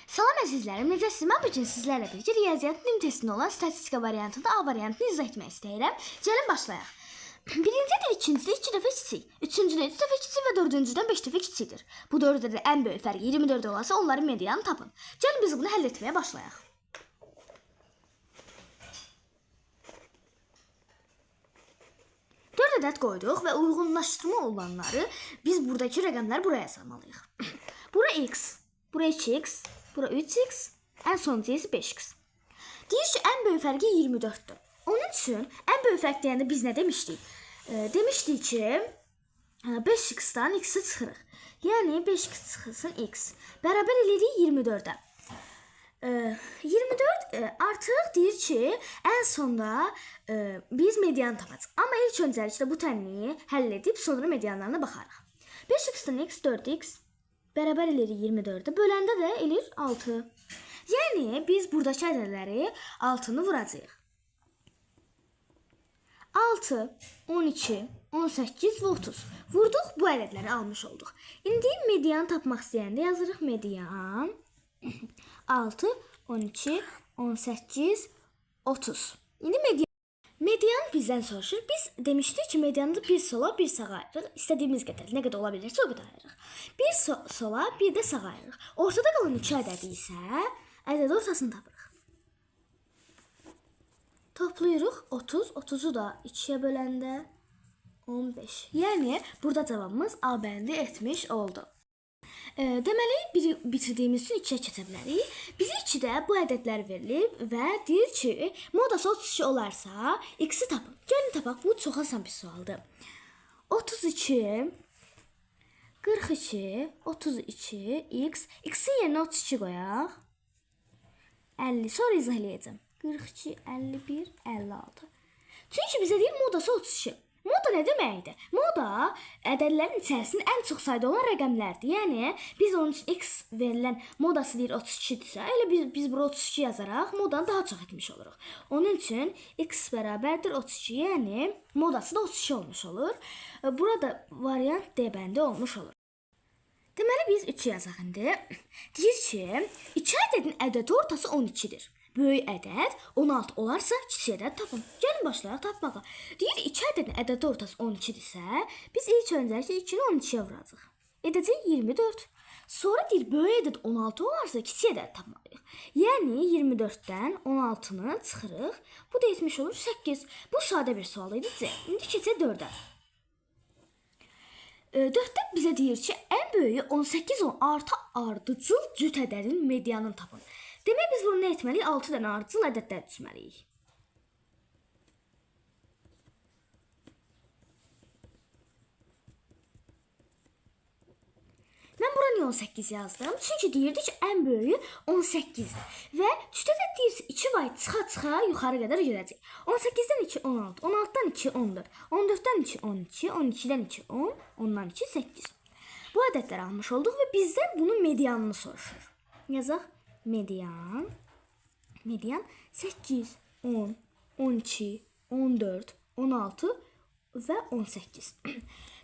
Salam əzizlərim, necəsiniz? Mən bugün sizlərlə birlikdə riyaziyyat nim testində olan statistika variantında A variantını izah etmək istəyirəm. Gəlin başlayaq. Birincidə ikincide 2 dəfə kiçik, üçüncüdə 3 dəfə kiçik və dördüncüdən 5 dəfə kiçikdir. Bu dörddə ən böyük fərq 24 olarsa onların medianını tapın. Gəlin biz bunu həll etməyə başlayaq. Dörd ədəd qoyduq və uyğunlaşdırma olanları biz buradakı rəqəmləri buraya yazmalıyıq. Bura x, bura 2x, bura 3x, ən sonuncu isə 5x. Deyir ki, ən böyük fərqi 24-dür. Onun üçün ən böyük fərq deyəndə biz nə demişdik? Demişdik ki, 5x-dan x-i çıxırıq. Yəni 5x çıxılsın x. Bərabər elədik 24-ə. 24 artıq deyir ki, ən sonda biz median tapacağıq. Amma ilk öncəliklə bu tənliyi həll edib sonra medianlarına baxarıq. 5x-dan x 4x bərabər eləyirik 24-ə. Böləndə də eləyir 6. Yəni biz buradakı ədədləri 6-nı vuracağıq. 6, 12, 18 və 30. Vurduq, bu ədədləri almış olduq. İndi medianı tapmaq istəyəndə yazırıq median 6, 12, 18, 30. İndi median bizdən soruşur. Biz demişdik ki, medianı bir sola, bir sağa ayırırıq. İstədiyimiz qədər, nə qədər ola bilirsə o qədər ayırırıq. Bir sola, bir də sağa ayırırıq. Ortada qalan 2 ədədi isə ədəd ortasını tapırıq. Toplayırıq 30, 30-u da 2-yə böləndə 15. Yəni burada cavabımız A bəndi etmiş oldu. Deməli, biri bitirdiyimiz üçün 2-yə keçə bilərik. Bizə 2-də bu ədədlər verilib və deyir ki, modası 32 olarsa, x-i tapın. Gəlin tapaq, bu çox asan bir sualdır. 32, 42, 32, x. X-in yerinə 32 qoyaq. 50, sonra izah eləyəcəm. 42, 51, 56. Çünki bizə deyir, modası 32. Moda nə deməkdir? Moda ədədlərin içərisində ən çox sayda olan rəqəmlərdir. Yəni biz onun üçün x verilən modası deyir 32-dirsə, elə biz bura 32 yazaraq modanı daha çox etmiş oluruq. Onun üçün x bərabərdir 32, yəni modası da 32 olmuş olur. Burada variant D bəndi olmuş olur. Deməli biz 3 yazaq indi. Deyir ki, 2 ədədin ədədi ortası 12-dir. Böyük ədəd 16 olarsa kiçik ədəd tapın. Gəlin başlayaq tapmağa. Deyir 2 ədədin ədədi ortası 12-dirsə, biz ilk öncəliklə 2-ni 12-yə vuracağıq. Edəcək 24. Sonra deyir böyük ədəd 16 olarsa kiçik ədəd tapmalıyıq. Yəni 24-dən 16-nı çıxırıq. Bu da etmiş olur 8. Bu sadə bir sual idi. İndi keçək 4-ə. 4-də bizə deyir ki, ən böyüyü 18 artı ardıcıl cüt ədədin medianını tapın. Demək biz bunu nə etməliyik? 6 dənə ardıcıl ədədlər düzməliyik. Mən bura niyə 18 yazdım? Çünki deyirdi ki, ən böyüyü 18-dir. Və cüt ədəd deyirsə 2 vay çıxa-çıxa yuxarı qədər gedəcək. 18-dən 2 16, 16-dan 2 14, 14-dən 2 12, 12-dən 2 10, 10-dan 2 8. Bu ədədləri almış olduq və bizdən bunun medianını soruşur. Yazaq. Median 8, 10, 12, 14, 16 və 18.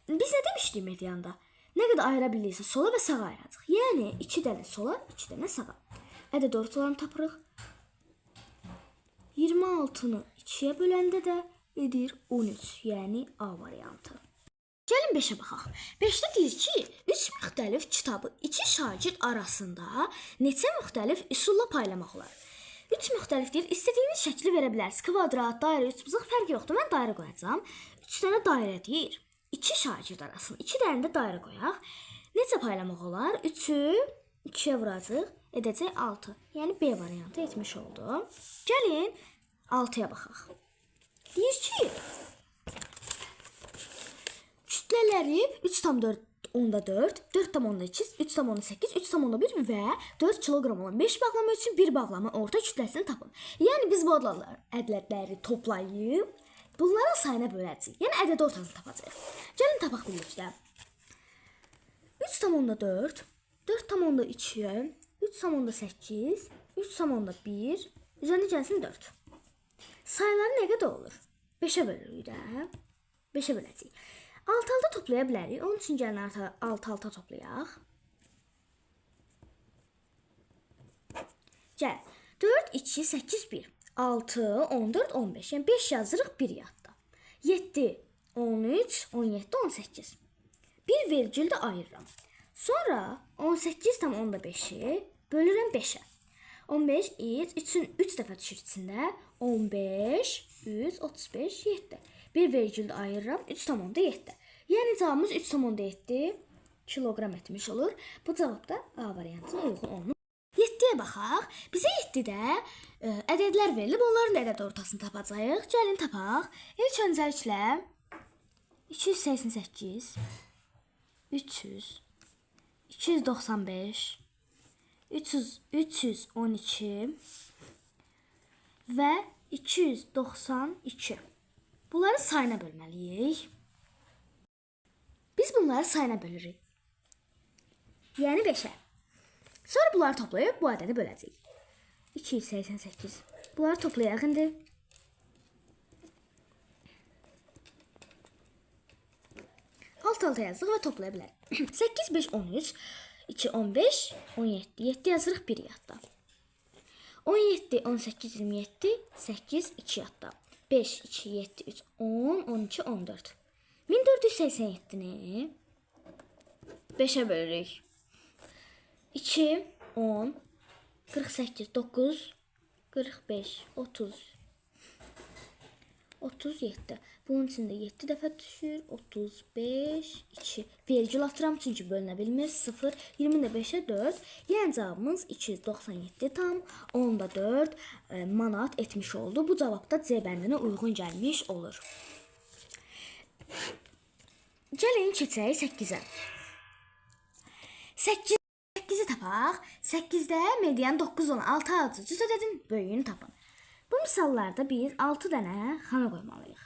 Biz nə demişdik medianda? Nə qədər ayıra bilirsə sola və sağa ayıracaq. Yəni 2 dənə sola, 2 dənə sağa. Ədəd ortalarını tapırıq. 26-nı 2-yə böləndə də edir 13, yəni A variantı. Gəlin 5-ə baxaq. 5-də deyir ki, 3 müxtəlif kitabı 2 şagird arasında neçə müxtəlif üsulla paylamaq olar? 3 müxtəlif deyir, istədiyiniz şəkli verə bilərsiniz. Kvadrat, dairə, üçbucaq fərqi yoxdur. Mən dairə qoyacağam. 3 dənə dairə deyir. 2 şagird arasında 2 dənə də dairə qoyaq. Necə paylamaq olar? 3-ü 2-yə vuracaq, edəcək 6. Yəni B variantı etmiş oldu. Gəlin 6-ya baxaq. Deyir ki, kütlələri 3,4, 4,2, 3,8, 3,1 və 4 kiloqram olan 5 bağlama üçün 1 bağlama orta kütləsini tapın. Yəni biz bu ədədləri toplayıb bunların sayına böləcəyik. Yəni ədəd ortasını tapacağıq. Gəlin tapaq birlikdə. 3,4, 4,2, 3,8, 3,1, üzərinə gəlsin 4. Sayıları nə qədər olur? 5-ə bölürük də. 5-ə böləcəyik. 6-6 toplaya bilərik. Onun üçün gəlin 6-6 toplayaq. Gəl. 4, 2, 8, 1. 6, 14, 15. Yəni 5 yazırıq 1 yadda. 7, 13, 17, 18. Bir vergüldə ayırıram. Sonra 18 tam onda 5'i bölürəm 5'ə. 15, 3 dəfə düşür içində. 15, 3, 35, 7. Bir vergüldə ayırıram. 3 tam onda 7. Yəni cavabımız 3 tam onda 7 kiloqram etmiş olur. Bu cavab da A variantına uyğun olunur. 7'yə baxaq. Bizə 7-də ədədlər verilib. Onların da ədəd ortasını tapacağıq. Gəlin tapaq. İlk öncəliklə 288, 300, 295, 312 və 292. Bunları sayına bölməliyik. Biz bunları sayına bölürük. Yəni 5'ə. Sonra bunları toplayıb bu ədədi böləcəyik. 288. Bunları toplayaq indi. Alt-alta yazdıq və toplaya bilərik. 8, 5, 13, 2, 15, 17. 7 yazırıq 1 yadda. 17, 18, 27, 8, 2 yadda. 5, 2, 7, 3, 10, 12, 14. 1487'ni 5'ə bölürük. 2, 10, 48, 9, 45, 30, 37. Bunun içində 7 dəfə düşür. 35, 2. Vergül atıram çünki bölünə bilmir. 0, 20 də 5'ə 4. Yəni cavabımız 297 tam 10'da 4 manat etmiş oldu. Bu cavab da C bəndinə uyğun gəlmiş olur. Gəlin keçək 8'ə. 8'i tapaq. 8'də median 9 olan 6 alıcı cüz ədədin böyüyünü tapın. Bu misallarda biz 6 dənə xana qoymalıyıq.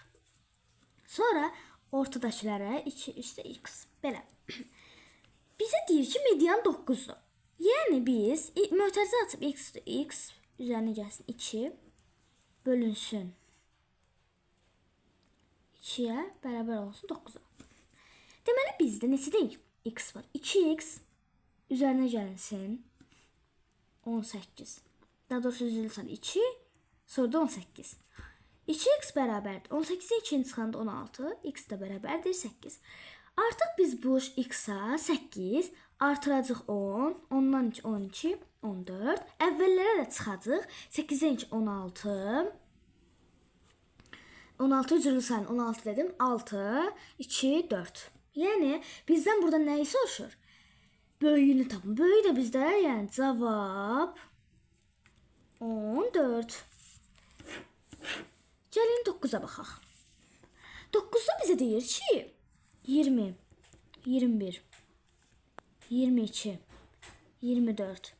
Sonra ortadakilərə 2 üstə x. Belə. Bizə deyir ki, median 9'dur. Yəni biz mötərizə açıb x üstə x üzərinə gəlsin 2 bölünsün 2'yə bərabər olsun 9'a. Deməli bizdə neçədə x var? 2x üzərinə gəlinsin 18. Daha doğrusu üzülürsən 2 sonra da 18. 2x bərabərdir. 18'in 2'ni çıxanda 16. X də bərabərdir 8. Artıq biz bu x-a 8 artıracaq 10. 10'dan 2, 12, 14. Əvvəllərə də çıxacaq. 8'den 2, 16. 16 üzrlü sayın 16 dedim. 6, 2, 4. Yəni bizdən burada nəyi soruşur? Böyüyünü tapın. Böyüyü də bizdə yəni cavab 14. Gəlin 9'a baxaq. 9'da bizə deyir ki 20, 21, 22, 24,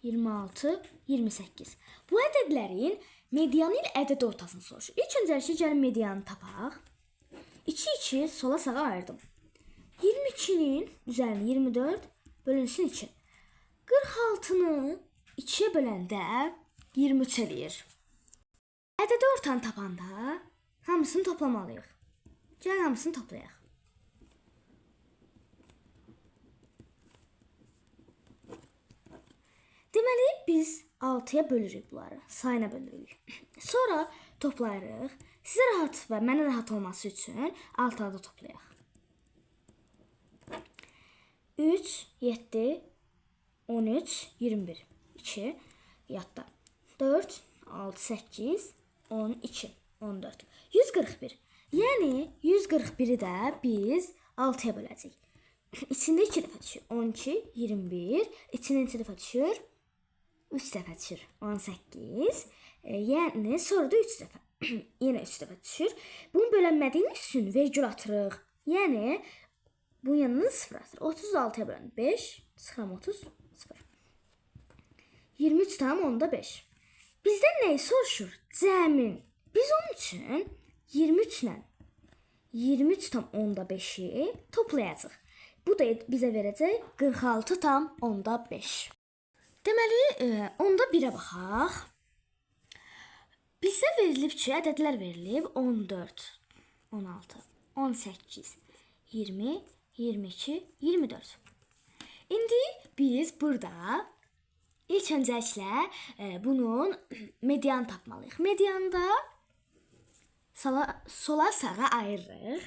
26, 28. Bu ədədlərin medianı ilə ədəd ortasını soruşur. İlk öncəliklə gəlin medianı tapaq. 2 sola sağa ayırdım. 22'nin üzərinə 24 bölünsün 2. 46'nı 2'yə böləndə 23 eləyir. Ədədi ortanı tapanda hamısını toplamalıyıq. Gəlin hamısını toplayaq. Deməli biz 6'ya bölürük bunları. Sayına bölürük. Sonra toplayırıq. Sizə rahat və mənə rahat olması üçün alt alda toplayaq. 3, 7, 13, 21. 2 yadda. 4, 6, 8, 12, 14. 141. Yəni 141'i də biz 6'ya böləcəyik. İçində 2 dəfə düşür. 12, 21. İçində 2 dəfə düşür. 3 dəfə düşür. 18. Yəni sonra da 3 dəfə. Yenə 3 dəfə düşür. Bunun bölünmədiyini üçün vergül atırıq. Yəni bunun yanına 0 atır. 36'ya bölün. 5, çıxıram 30, 0. 23 tam onda 5. Bizdən nəyi soruşur? Cəmin. Biz onun üçün 23 ilə 23 tam onda 5'i toplayacaq. Bu da bizə verəcək 46 tam onda 5. Deməli, onda 1'ə baxaq. Bizə verilib ki, ədədlər verilib 14, 16, 18, 20, 22, 24. İndi biz burada ilk ilk öncəliklə bunun medianı tapmalıyıq. Medianda sola sağa ayırırıq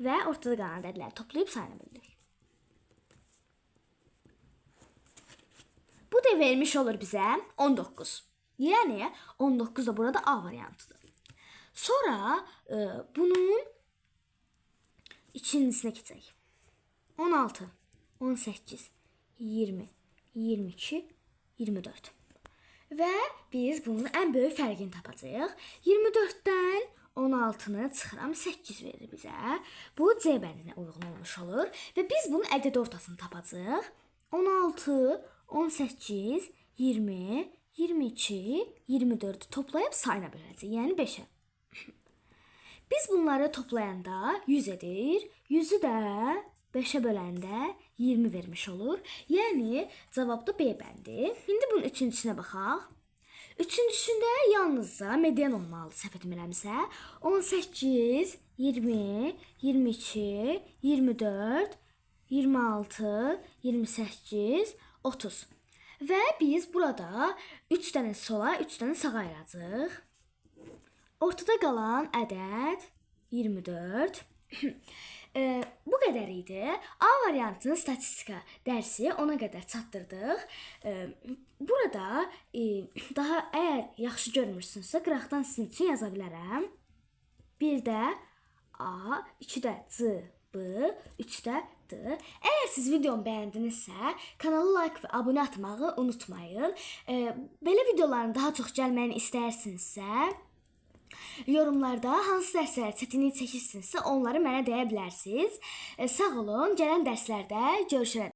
və ortada qalan ədədləri toplayıb sayına bölürük. Bu da vermiş olur bizə 19. Yəni 19 da burada A variantıdır. Sonra bunun ikincisine keçək. 16, 18, 20, 22, 24. Və biz bunun ən böyük fərqini tapacağıq. 24-dən 16-nı çıxıram, 8 verir bizə. Bu C bəndinə uyğun olmuş olur. Və biz bunun ədəd ortasını tapacağıq. 16, 18, 20, 22, 24-ü toplayıb sayına böləcəyik. Yəni 5-ə. Biz bunları toplayanda 100 edir. 100'ü də 5'ə böləndə 20 vermiş olur. Yəni cavabda B bəndi. İndi bunun üçüncüsünə baxaq. Üçüncüsündə yalnızca median olmalıdır, səhv etmirəmsə. 18, 20, 22, 24, 26, 28, 30. Və biz burada 3 dənə sola, 3 dənə sağa ayıracağıq. Ortada qalan ədəd 24. Bu qədər idi. A variantının statistika dərsi ona qədər çatdırdıq. Burada daha əgər yaxşı görmürsünüzsə, qıraqdan sizin üçün yaza bilərəm. 1-də A, 2-də C, B, 3-də D. Əgər siz videomu bəyəndinizsə, kanalı like və abunə atmağı unutmayın. Belə videoların daha çox gəlməyini istəyirsinizsə, yorumlarda hansı dərslərə çətinlik çəkirsinizsə, onları mənə deyə bilərsiniz. Sağ olun, gələn dərslərdə görüşərək.